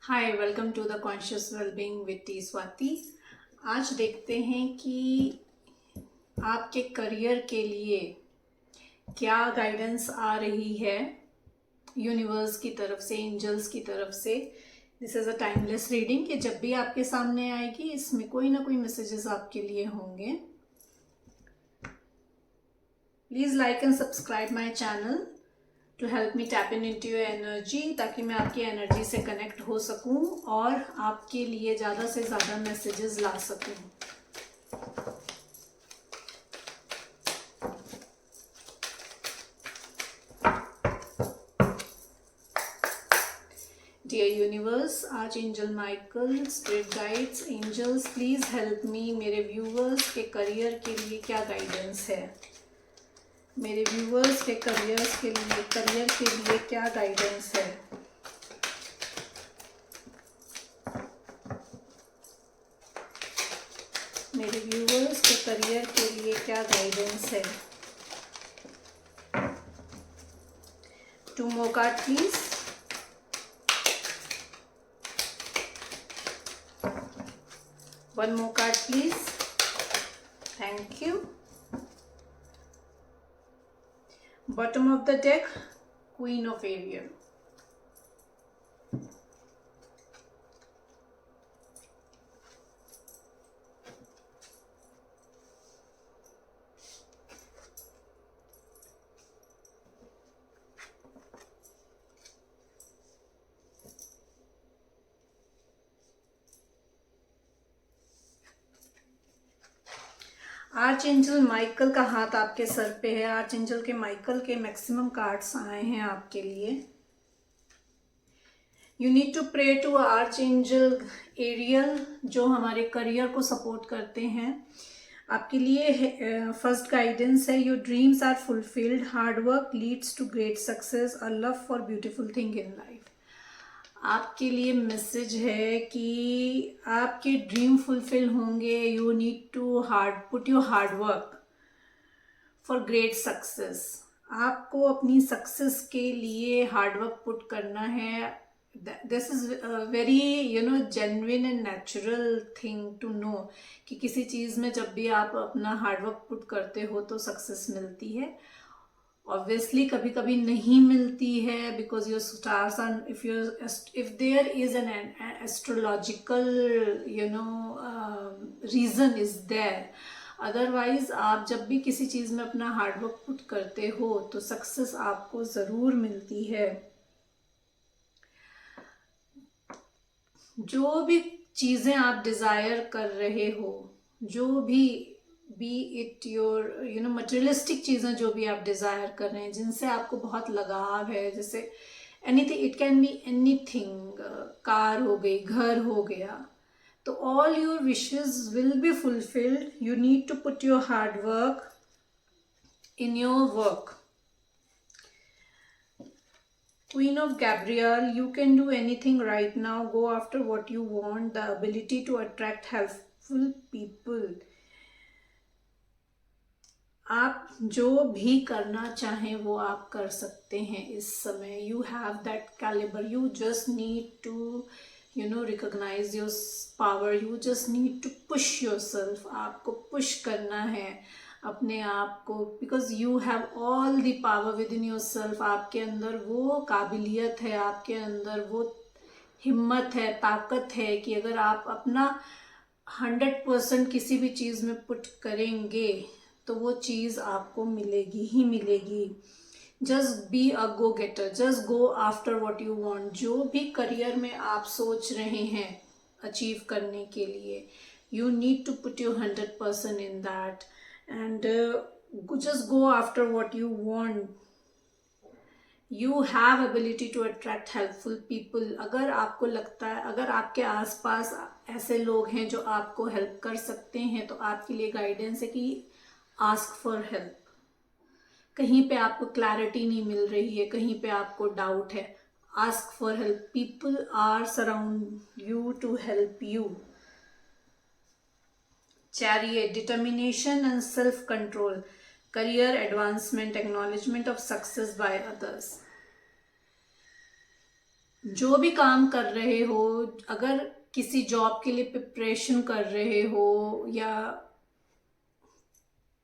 Hi, welcome to the conscious wellbeing with T Swati. आज देखते हैं कि आपके करियर के लिए क्या गाइडेंस आ रही है यूनिवर्स की तरफ से, एंजल्स की तरफ से। This is a timeless reading कि जब भी आपके सामने आएगी इसमें कोई ना कोई मैसेजेस आपके लिए होंगे। Please like and subscribe my channel to help me tap in into your energy, ताकि मैं आपकी एनर्जी से कनेक्ट हो सकूं और आपके लिए ज़्यादा से ज़्यादा मैसेजेस ला सकूं। डियर यूनिवर्स, आज angel Michael, spirit guides, angels, please help me. मेरे व्यूवर्स के करियर के लिए क्या गाइडेंस है? मेरे व्यूवर्स के करियर के लिए क्या गाइडेंस है? मेरे व्यूवर्स के करियर के लिए क्या गाइडेंस है? 2 more card please. One more card please. Thank you. Bottom of the deck, Queen of Ariel. Archangel Michael का हाथ आपके सर पे है। आर्च एंजल के माइकल के मैक्सिमम कार्ड्स आए हैं आपके लिए। You need to pray to archangel Ariel, जो हमारे करियर को सपोर्ट करते हैं। आपके लिए फर्स्ट गाइडेंस है, your dreams are fulfilled, hard work leads to great success, a love for beautiful thing in life. आपके लिए मैसेज है कि आपके ड्रीम फुलफिल होंगे। You need to put your hard work for great success. आपको अपनी success के लिए हार्ड वर्क पुट करना है। This is very genuine and natural thing to know कि किसी चीज़ में जब भी आप अपना हार्ड वर्क पुट करते हो तो सक्सेस मिलती है। ऑब्वियसली कभी कभी नहीं मिलती है, because your stars are, if there is an astrological reason is there. Otherwise आप जब भी किसी चीज़ में अपना हार्डवर्क पुट करते हो तो सक्सेस आपको ज़रूर मिलती है। जो भी चीज़ें आप डिज़ायर कर रहे हो, जो भी इट योर मटेरियलिस्टिक चीज़ें जो भी आप डिज़ायर कर रहे हैं, जिनसे आपको बहुत लगाव है, जैसे anything, it can be anything, car हो गई, घर हो गया, तो all your wishes will be fulfilled. You need to put your hard work in your work. Queen of Gabriel, you can do anything right now. Go after what you want. The ability to attract helpful people. आप जो भी करना चाहें वो आप कर सकते हैं इस समय। You have that caliber. You just need to recognize your power. You just need to push yourself. आपको push करना है अपने आप को, because you have all the power with in your self. आपके अंदर वो काबिलियत है, आपके अंदर वो हिम्मत है, ताकत है कि अगर आप अपना 100% किसी भी चीज़ में पुट करेंगे तो वो चीज़ आपको मिलेगी ही मिलेगी। Just be a go getter, just go after what you want. जो भी करियर में आप सोच रहे हैं अचीव करने के लिए, you need to put your 100% in that and just go after what you want. You have ability to attract helpful people. अगर आपको लगता है, अगर आपके आसपास ऐसे लोग हैं जो आपको हेल्प कर सकते हैं, तो आपके लिए गाइडेंस है कि आस्क फॉर हेल्प। कहीं पे आपको क्लैरिटी नहीं मिल रही है, कहीं पे आपको डाउट है, ask for help. People are surround you to help you. Chariot, determination and self-control, career advancement, acknowledgement of success by others. जो भी काम कर रहे हो, अगर किसी जॉब के लिए प्रिपरेशन कर रहे हो या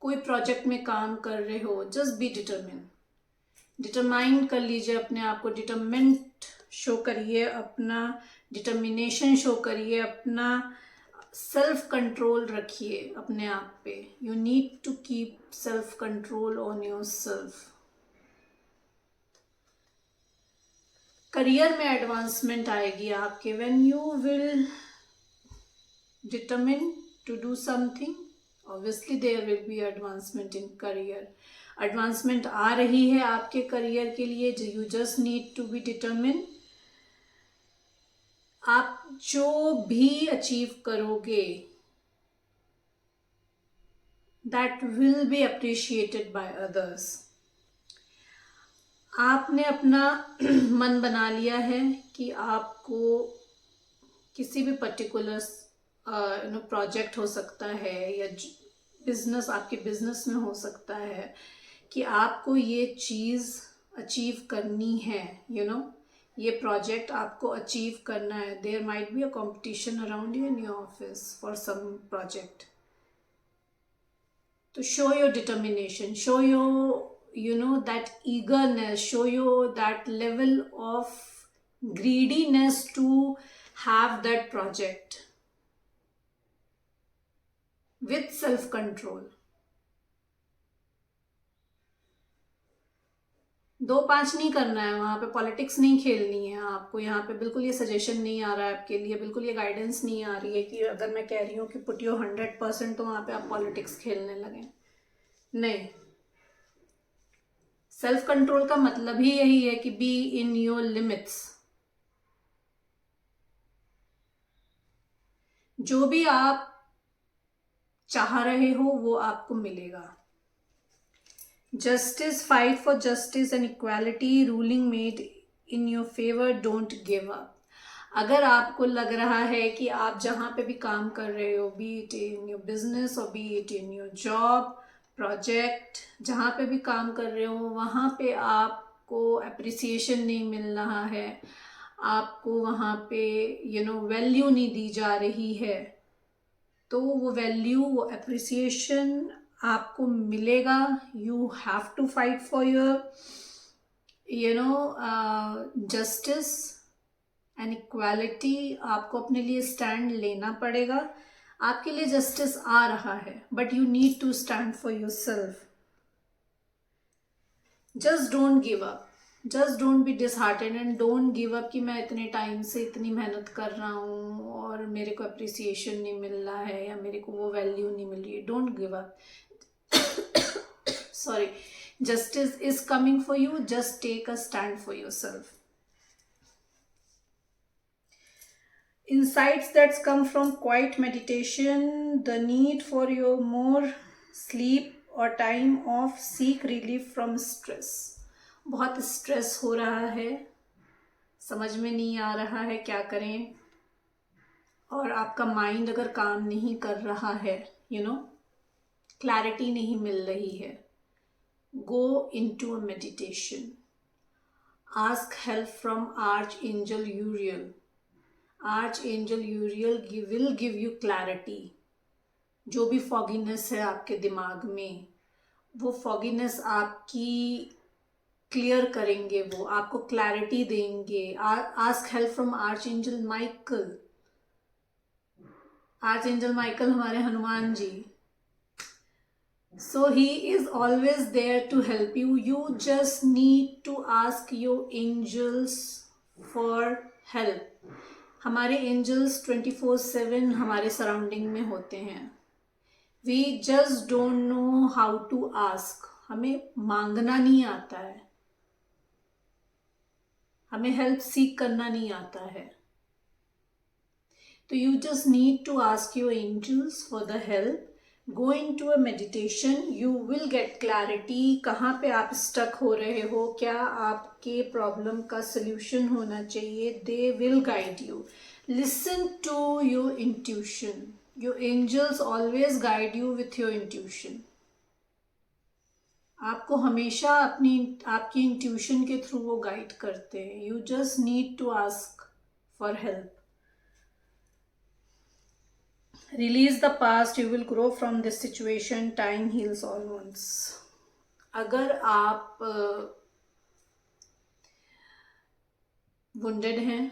कोई प्रोजेक्ट में काम कर रहे हो, जस्ट बी डिटरमाइन कर लीजिए अपने आप को, डिटरमेंट शो करिए, अपना डिटर्मिनेशन शो करिए, अपना सेल्फ कंट्रोल रखिए अपने आप पे. You need to keep self control on your self. Career में एडवांसमेंट आएगी आपके when you will determine to do something. Obviously there will be advancement in career. Advancement आ रही है आपके करियर के लिए. You just need to be determine. आप जो भी अचीव करोगे that will be appreciated by others. आपने अपना मन बना लिया है कि आपको किसी भी पर्टिकुलर प्रोजेक्ट हो सकता है या बिजनेस, आपके बिजनेस में हो सकता है कि आपको ये चीज़ अचीव करनी है. ये प्रोजेक्ट आपको अचीव करना है. There might be a competition around you in your office for some project. तो show your determination, show your that eagerness, show you that level of greediness to have that project with self control. 2-5 नहीं करना है, वहां पे politics नहीं खेलनी है आपको. यहाँ पे बिल्कुल ये सजेशन नहीं आ रहा है आपके लिए, बिल्कुल ये गाइडेंस नहीं आ रही है कि अगर मैं कह रही हूँ कि पुट योर 100% तो वहां पे आप पॉलिटिक्स खेलने लगे. नहीं. सेल्फ कंट्रोल का मतलब ही यही है कि बी इन योर लिमिट्स. जो भी आप चाह रहे हो वो आपको मिलेगा. Justice, fight for justice and equality, ruling made in your favour, don't give up. अगर आपको लग रहा है कि आप जहां पे भी काम कर रहे हो, be it in your business और be it in your job, project, जहाँ पे भी काम कर रहे हो वहाँ पे आपको अप्रिसिएशन नहीं मिल रहा है, आपको वहाँ पे वैल्यू नहीं दी जा रही है, तो वो वैल्यू, वो अप्रिसिएशन आपको मिलेगा. You have to fight for your justice and equality. आपको अपने लिए स्टैंड लेना पड़ेगा. आपके लिए जस्टिस आ रहा है, but you need to stand for yourself. Just don't give up, just don't be disheartened and don't give up कि मैं इतने टाइम से इतनी मेहनत कर रहा हूँ और मेरे को अप्रिसिएशन नहीं मिल रहा है या मेरे को वो वैल्यू नहीं मिल रही है. Don't give up. Sorry. Justice is coming for you. Just take a stand for yourself. Insights that come from quiet meditation, the need for your more sleep or time off, seek relief from stress. बहुत stress हो रहा है, समझ में नहीं आ रहा है क्या करें, और आपका माइंड अगर काम नहीं कर रहा है, क्लैरिटी नहीं मिल रही है, go into a meditation. Ask help from Archangel Uriel. Archangel Uriel will give you clarity. जो भी फॉगीनेस है आपके दिमाग में, वो फॉगीनेस आपकी क्लियर करेंगे, वो आपको क्लैरिटी देंगे. Ask help from archangel Michael. Archangel Michael हमारे Hanuman ji. So he is always there to help you. You just need to ask your angels for help. हमारे एंजल्स 24/7 हमारे सराउंडिंग में होते हैं. We just don't know how to ask. हमें मांगना नहीं आता है, हमें हेल्प सीख करना नहीं आता है. तो you just need to ask your angels for the help. Go into a meditation. You will get clarity. कहाँ पे आप स्टक हो रहे हो, क्या आपके प्रॉब्लम का सोल्यूशन होना चाहिए. They will guide you. Listen to your intuition. Your angels always guide you with your intuition. आपको हमेशा आपकी इंट्यूशन के थ्रू वो गाइड करते हैं. You just need to ask for help. Release the past, you will grow from this situation. Time heals all wounds. अगर आप wounded हैं,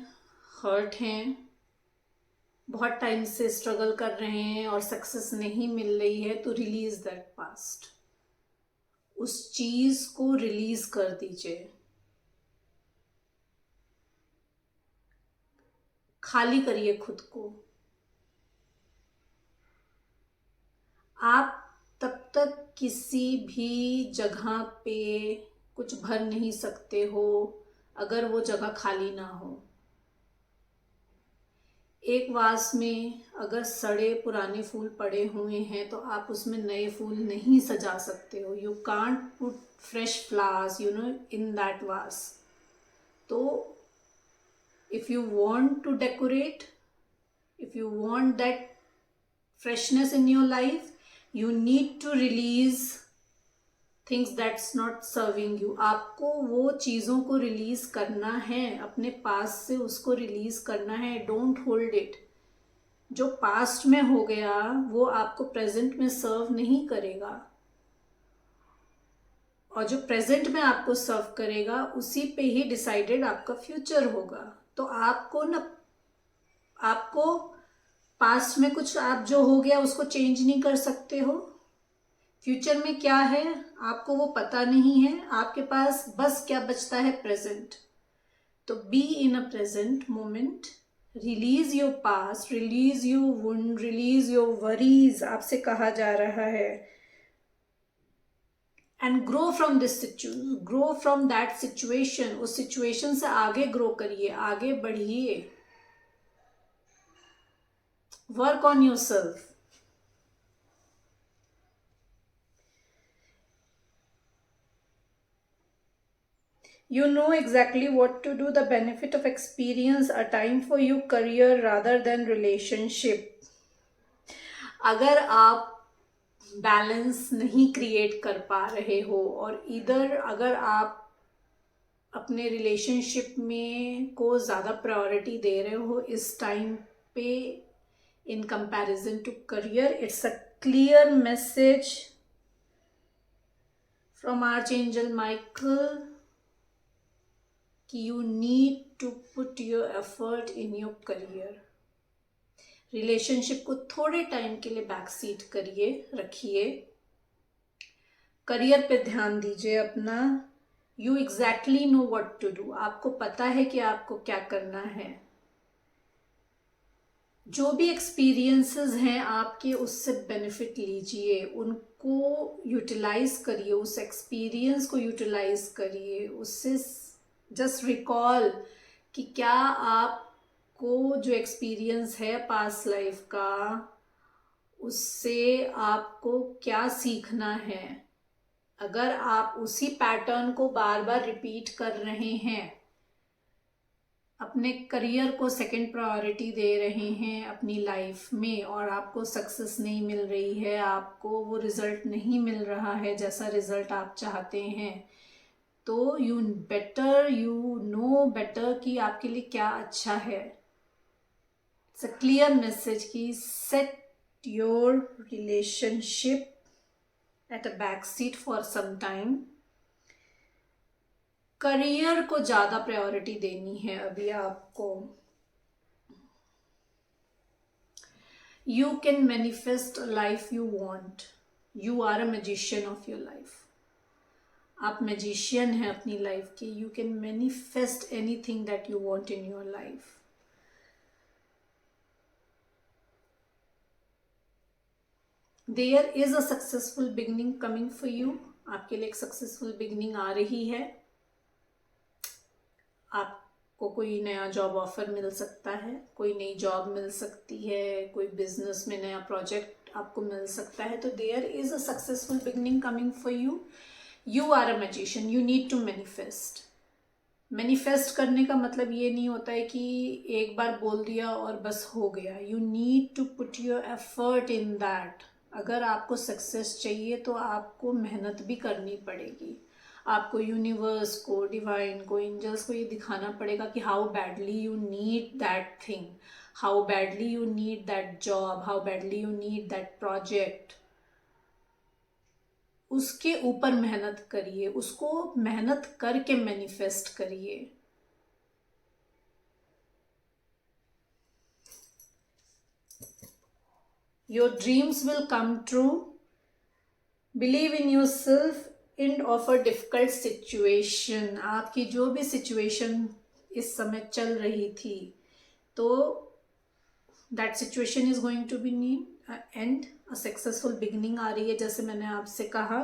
hurt हैं, बहुत टाइम से स्ट्रगल कर रहे हैं और सक्सेस नहीं मिल रही है, तो रिलीज दैट पास्ट. उस चीज को रिलीज कर दीजिए. खाली करिए खुद को. आप तब तक किसी भी जगह पे कुछ भर नहीं सकते हो अगर वो जगह खाली ना हो. एक वास में अगर सड़े पुराने फूल पड़े हुए हैं तो आप उसमें नए फूल नहीं सजा सकते हो. You can't put fresh flowers in that vase. तो if you want to decorate, if you want that freshness in your life, you need to release things that's not serving you. आपको वो चीज़ों को रिलीज करना है, अपने पास से उसको रिलीज करना है. Don't hold it. जो पास्ट में हो गया वो आपको प्रेजेंट में सर्व नहीं करेगा, और जो प्रेजेंट में आपको सर्व करेगा उसी पे ही डिसाइडेड आपका फ्यूचर होगा. तो आपको पास्ट में कुछ आप जो हो गया उसको चेंज नहीं कर सकते हो. फ्यूचर में क्या है आपको वो पता नहीं है. आपके पास बस क्या बचता है, प्रेजेंट. तो be in a present moment. Release your past, release your wound, release your worries आपसे कहा जा रहा है. And grow from this situation, grow from that situation. उस सिचुएशन से आगे ग्रो करिए, आगे बढ़िए. Work on yourself. You know exactly what to do. The benefit of experience, a time for you, career rather than relationship. अगर आप balance नहीं create कर पा रहे हो और इधर अगर आप अपने रिलेशनशिप में को ज़्यादा प्रायोरिटी दे रहे हो इस टाइम पे in comparison to career, it's a clear message from Archangel Michael कि you need to put your effort in your career. Relationship को थोड़े टाइम के लिए बैक सीट करिए, रखिए. करियर पे ध्यान दीजिए अपना. You exactly know what to do. आपको पता है कि आपको क्या करना है. जो भी एक्सपीरियंसेस हैं आपके उससे बेनिफिट लीजिए, उनको यूटिलाइज करिए, उस एक्सपीरियंस को यूटिलाइज करिए. उससे जस्ट रिकॉल कि क्या आपको जो एक्सपीरियंस है पास्ट लाइफ का उससे आपको क्या सीखना है. अगर आप उसी पैटर्न को बार बार रिपीट कर रहे हैं, अपने करियर को सेकंड प्रायोरिटी दे रहे हैं अपनी लाइफ में और आपको सक्सेस नहीं मिल रही है, आपको वो रिजल्ट नहीं मिल रहा है जैसा रिजल्ट आप चाहते हैं, तो यू नो बेटर कि आपके लिए क्या अच्छा है. इट्स अ क्लियर मैसेज कि set your relationship at a back seat for some time. Career को ज़्यादा प्रायोरिटी देनी है अभी आपको. You can manifest life you want. You are a magician of your life. आप मैजिशियन हैं अपनी लाइफ के. You can manifest anything that you want in your life. There is a successful beginning coming for you. आपके लिए एक successful beginning आ रही है. आपको कोई नया जॉब ऑफर मिल सकता है, कोई नई जॉब मिल सकती है, कोई बिजनेस में नया प्रोजेक्ट आपको मिल सकता है. तो there is a successful beginning coming for you. You are a magician. You need to manifest. Manifest करने का मतलब ये नहीं होता है कि एक बार बोल दिया और बस हो गया. You need to put your effort in that. अगर आपको सक्सेस चाहिए तो आपको मेहनत भी करनी पड़ेगी। आपको यूनिवर्स को, डिवाइन को, एंजल्स को ये दिखाना पड़ेगा कि how badly you need that thing, how badly you need that job, how badly you need that project. उसके ऊपर मेहनत करिए, उसको मेहनत करके मैनिफेस्ट करिए। Your dreams will come true. Believe in yourself in of a difficult situation. आपकी जो भी सिचुएशन इस समय चल रही थी, तो that situation is going to be end, a successful beginning आ रही है। जैसे मैंने आपसे कहा,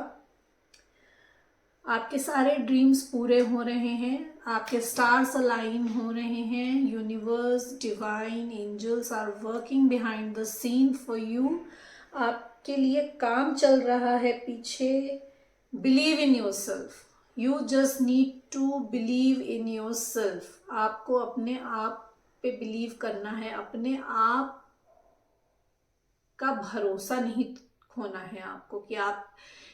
आपके सारे ड्रीम्स पूरे हो रहे हैं, आपके स्टार्स अलाइन हो रहे हैं, universe, divine, angels are working behind the scene for you. आपके लिए काम चल रहा है पीछे। Believe in yourself, you just need to believe in yourself. आपको अपने आप पे बिलीव करना है, अपने आप का भरोसा नहीं खोना है आपको, कि आप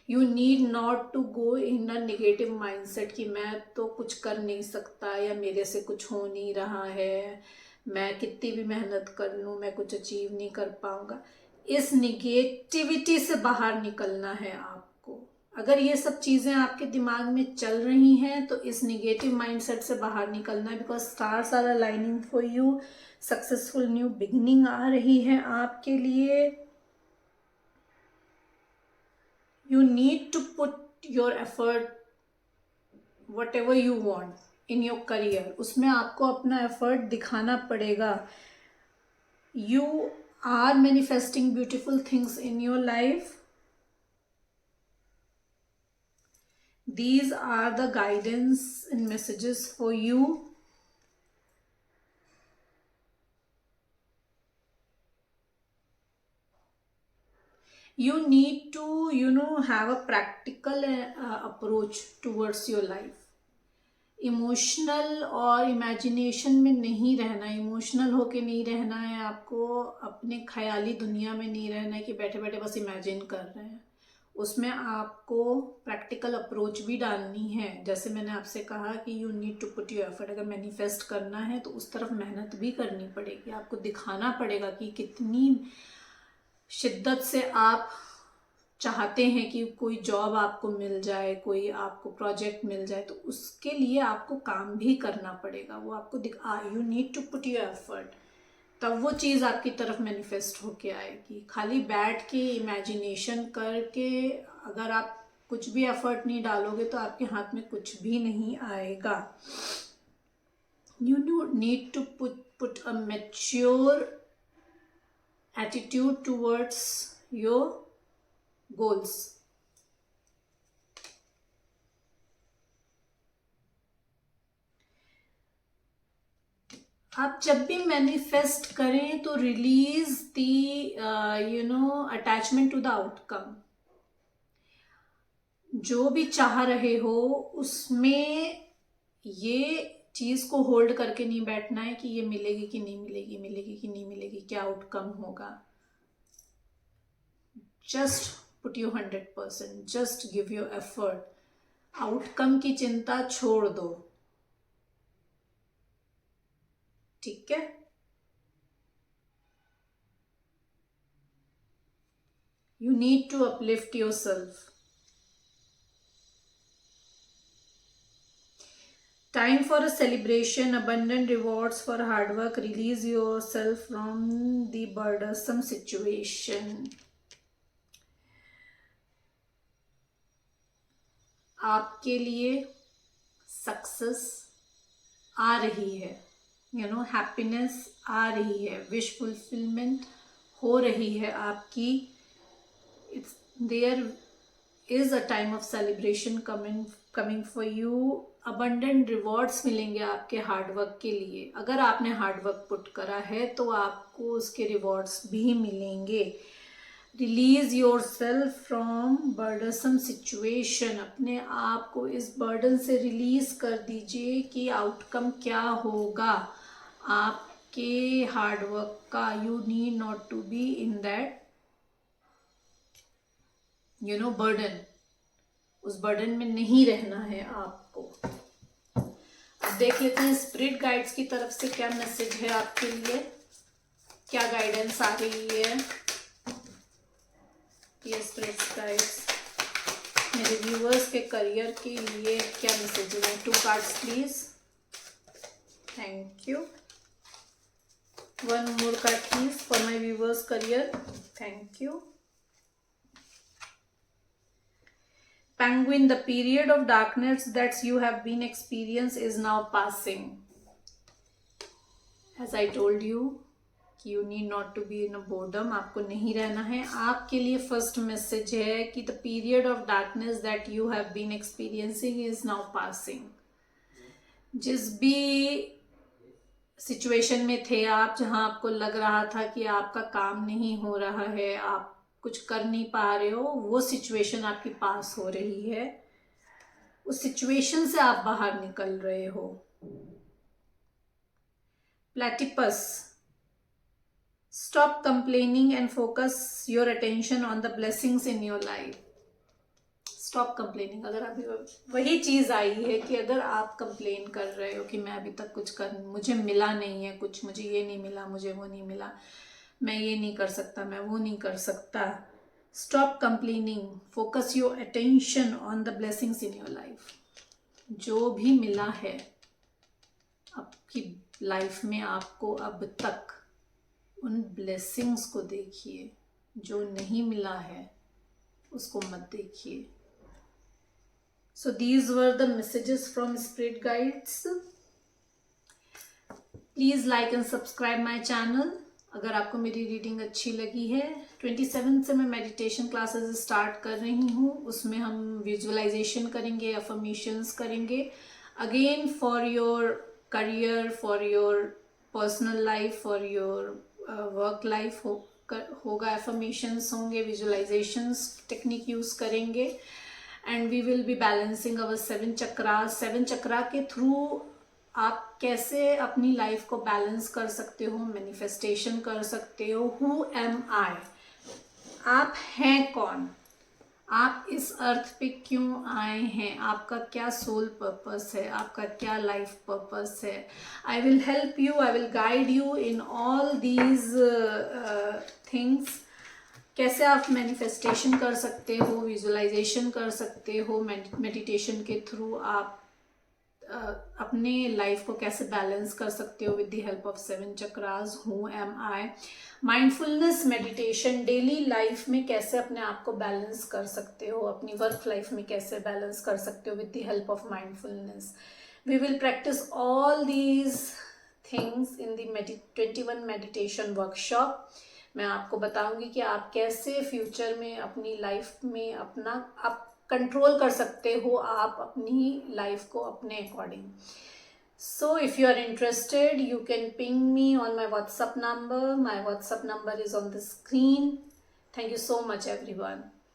you need not to go in a negative mindset कि मैं तो कुछ कर नहीं सकता, या मेरे से कुछ हो नहीं रहा है, मैं कितनी भी मेहनत कर लूँ मैं कुछ अचीव नहीं कर पाऊंगा। इस निगेटिविटी से बाहर निकलना है आपको। अगर ये सब चीज़ें आपके दिमाग में चल रही हैं तो इस निगेटिव माइंडसेट से बाहर निकलना है, because stars are aligning for you. Successful new beginning आ रही है आपके लिए। You need to put your effort whatever you want in your career, उसमें आपको अपना एफर्ट दिखाना पड़ेगा। You are manifesting beautiful things in your life. These are the guidance and messages for you. You need to have a practical approach towards your life. Emotional और imagination में नहीं रहना, emotional होके नहीं रहना है आपको, अपने ख्याली दुनिया में नहीं रहना है कि बैठे बैठे बस इमेजिन कर रहे हैं। उसमें आपको प्रैक्टिकल अप्रोच भी डालनी है। जैसे मैंने आपसे कहा कि you need to put your effort. अगर मैनिफेस्ट करना है तो उस तरफ मेहनत भी करनी पड़ेगी, आपको दिखाना पड़ेगा कि कितनी शिद्दत से आप चाहते हैं कि कोई जॉब आपको मिल जाए, कोई आपको प्रोजेक्ट मिल जाए, तो उसके लिए आपको काम भी करना पड़ेगा। वो आपको you need to put your effort, तब वो चीज़ आपकी तरफ मैनिफेस्ट होके आएगी। खाली बैठ के इमेजिनेशन करके अगर आप कुछ भी एफर्ट नहीं डालोगे तो आपके हाथ में कुछ भी नहीं आएगा। You need to put a mature attitude towards your goals. आप जब भी मैनिफेस्ट करें तो release the attachment to the outcome. जो भी चाह रहे हो उसमें ये चीज को होल्ड करके नहीं बैठना है कि ये मिलेगी कि नहीं मिलेगी, मिलेगी कि नहीं मिलेगी, क्या आउटकम होगा। Just put you 100%, just give your effort. Outcome की चिंता छोड़ दो, ठीक है। You need to uplift yourself. Time for a celebration, abundant rewards for hard work. Release yourself from the burdensome situation. आपके लिए सक्सेस आ रही है, हैप्पीनेस आ रही है, विश फुलफिलमेंट हो रही है आपकी। There is a time of celebration coming for you. Abundant rewards मिलेंगे आपके हार्डवर्क के लिए। अगर आपने हार्डवर्क पुट करा है तो आपको उसके रिवॉर्ड्स भी मिलेंगे। Release your self from burdensome situation. अपने आप को इस बर्डन से रिलीज कर दीजिए कि आउटकम क्या होगा आपके हार्डवर्क का। You need not to be in that burden, उस बर्डन में नहीं रहना है आपको। अब देख लेते हैं स्पिरिट गाइड्स की तरफ से क्या मैसेज है आपके लिए, क्या गाइडेंस आ रही है। ये स्पिरिट गाइड्स मेरे व्यूअर्स के करियर के लिए क्या मैसेज है। 2 cards please, thank you. 1 more card please for my viewers career, thank you। Penguin, the period of darkness that you have been experienced is now passing। As I told you, you need not to be in a boredom, आपको नहीं रहना है। आपके लिए first message है कि the period of darkness that you have been experiencing is now passing। जिस भी सिचुएशन में थे आप, जहां आपको लग रहा था कि आपका काम नहीं हो रहा है, आप कुछ कर नहीं पा रहे हो, वो सिचुएशन आपकी पास हो रही है, उस सिचुएशन से आप बाहर निकल रहे हो। Platypus, stop complaining and focus your attention on the blessings in your life. Stop complaining, अगर अभी वही चीज़ आई है कि अगर आप कंप्लेन कर रहे हो कि मैं अभी तक मुझे मिला नहीं है कुछ, मुझे ये नहीं मिला, मुझे वो नहीं मिला, मैं ये नहीं कर सकता, मैं वो नहीं कर सकता। Stop complaining, focus your attention on the blessings in your life. जो भी मिला है आपकी लाइफ में आपको अब तक, उन ब्लेसिंग्स को देखिए। जो नहीं मिला है उसको मत देखिए। So these were the messages from Spirit Guides. Please like and subscribe my channel। अगर आपको मेरी रीडिंग अच्छी लगी है, 27 से मैं मेडिटेशन क्लासेस स्टार्ट कर रही हूँ, उसमें हम विजुअलाइजेशन करेंगे, अफर्मेशंस करेंगे, again for your career, for your personal life, for your work life होगा, अफर्मेशंस होंगे, विजुअलाइजेशंस टेक्निक यूज़ करेंगे। And we will be balancing our 7 chakra. 7 chakra के थ्रू आप कैसे अपनी लाइफ को बैलेंस कर सकते हो, मैनिफेस्टेशन कर सकते हो। हु एम आई, आप हैं कौन, आप इस अर्थ पे क्यों आए हैं, आपका क्या सोल पर्पस है, आपका क्या लाइफ पर्पस है। I will help you, I will guide you in all these things. कैसे आप मैनिफेस्टेशन कर सकते हो, विजुअलाइजेशन कर सकते हो, मेडिटेशन के थ्रू आप अपने लाइफ को कैसे बैलेंस कर सकते हो with the help of 7 chakras. Who am I, mindfulness meditation, daily life में कैसे अपने आप को बैलेंस कर सकते हो, अपनी वर्क लाइफ में कैसे बैलेंस कर सकते हो with the help of mindfulness. We will practice all these things in the 21 meditation workshop. मैं आपको बताऊंगी कि आप कैसे फ्यूचर में अपनी लाइफ में अपना आप कंट्रोल कर सकते हो, आप अपनी लाइफ को अपने according. So if you are interested, you can ping me on my WhatsApp number. My WhatsApp number is on the screen. Thank you so much everyone.